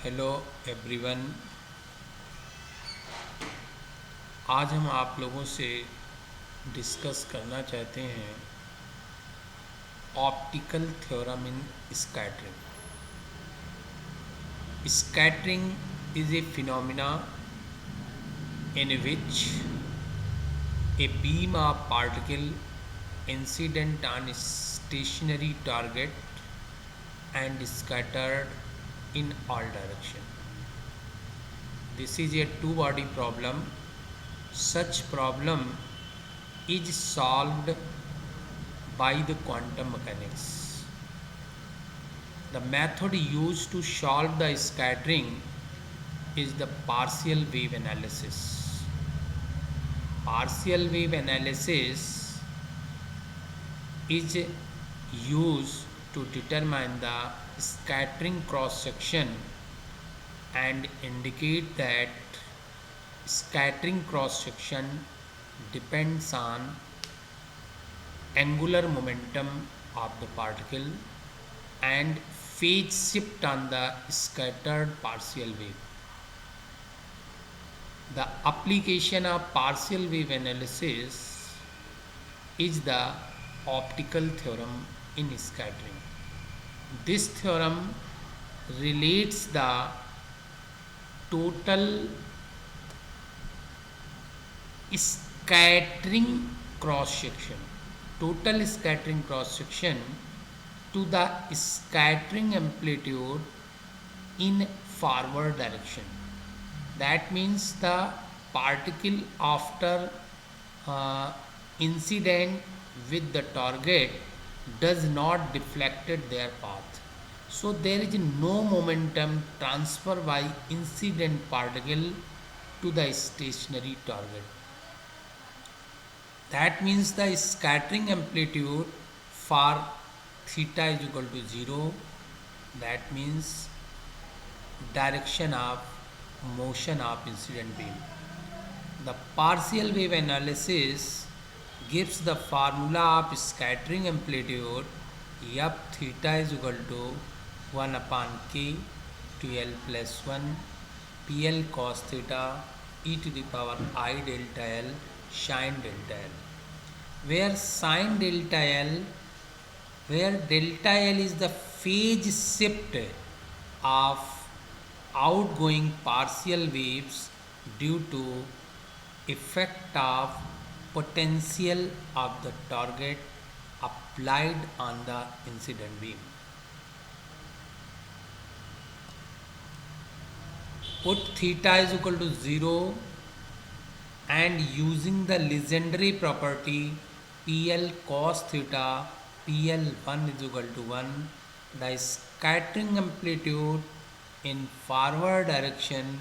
Hello everyone. आज हम आप लोगों से डिस्कस करना चाहते हैं optical theorem in scattering. Scattering is a phenomena in which a beam of particle incident on a stationary target and scattered in all direction. This is a two-body problem. Such problem is solved by the quantum mechanics. The method used to solve the scattering is the partial wave analysis. Partial wave analysis is used to determine the scattering cross section and indicate that scattering cross section depends on angular momentum of the particle and phase shift on the scattered partial wave. The application of partial wave analysis is the optical theorem in scattering. This theorem relates the total scattering cross section to the scattering amplitude in forward direction. That means the particle after incident with the target does not deflected their path. So there is no momentum transfer by incident particle to the stationary target. That means the scattering amplitude for theta is equal to 0. That means direction of motion of incident beam. The partial wave analysis gives the formula of scattering amplitude f theta is equal to 1 upon k 2l plus 1 pl cos theta e to the power I delta l sin delta l, where delta l is the phase shift of outgoing partial waves due to effect of potential of the target applied on the incident beam. Put theta is equal to 0 and using the legendary property PL cos theta PL1 is equal to 1, the scattering amplitude in forward direction,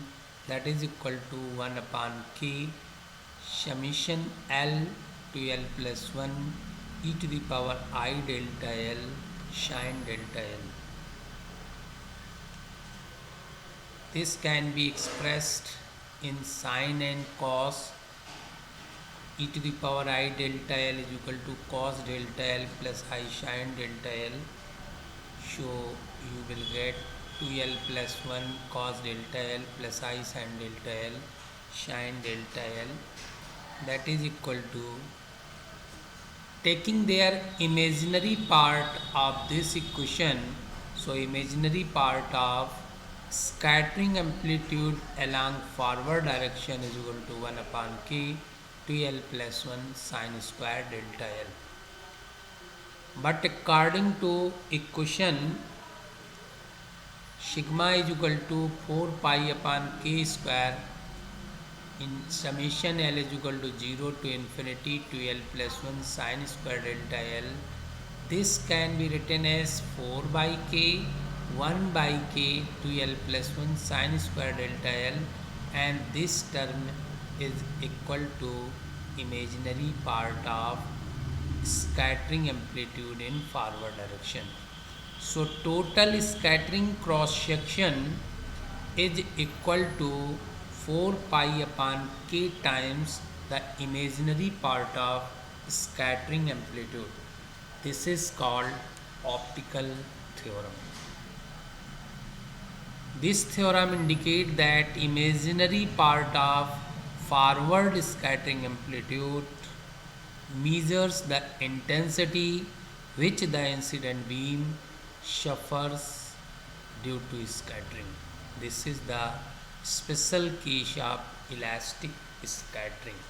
that is equal to 1 upon k summation L to L plus 1 e to the power I delta L sin delta L. This can be expressed in sin and cos. E to the power I delta L is equal to cos delta L plus I sin delta L. So you will get 2L plus 1 cos delta L plus I sin delta L sin delta L, that is equal to, taking their imaginary part of this equation. So imaginary part of scattering amplitude along forward direction is equal to 1 upon k 2l plus 1 sin square delta L. But according to equation, sigma is equal to 4 pi upon k square in summation L is equal to 0 to infinity 2l plus 1 sin square delta L. This can be written as 4 by k 1 by k 2l plus 1 sin square delta L, and this term is equal to imaginary part of scattering amplitude in forward direction. So total scattering cross section is equal to 4 pi upon k times the imaginary part of scattering amplitude. This is called optical theorem. This theorem indicates that imaginary part of forward scattering amplitude measures the intensity which the incident beam suffers due to scattering. This is the special case of elastic scattering.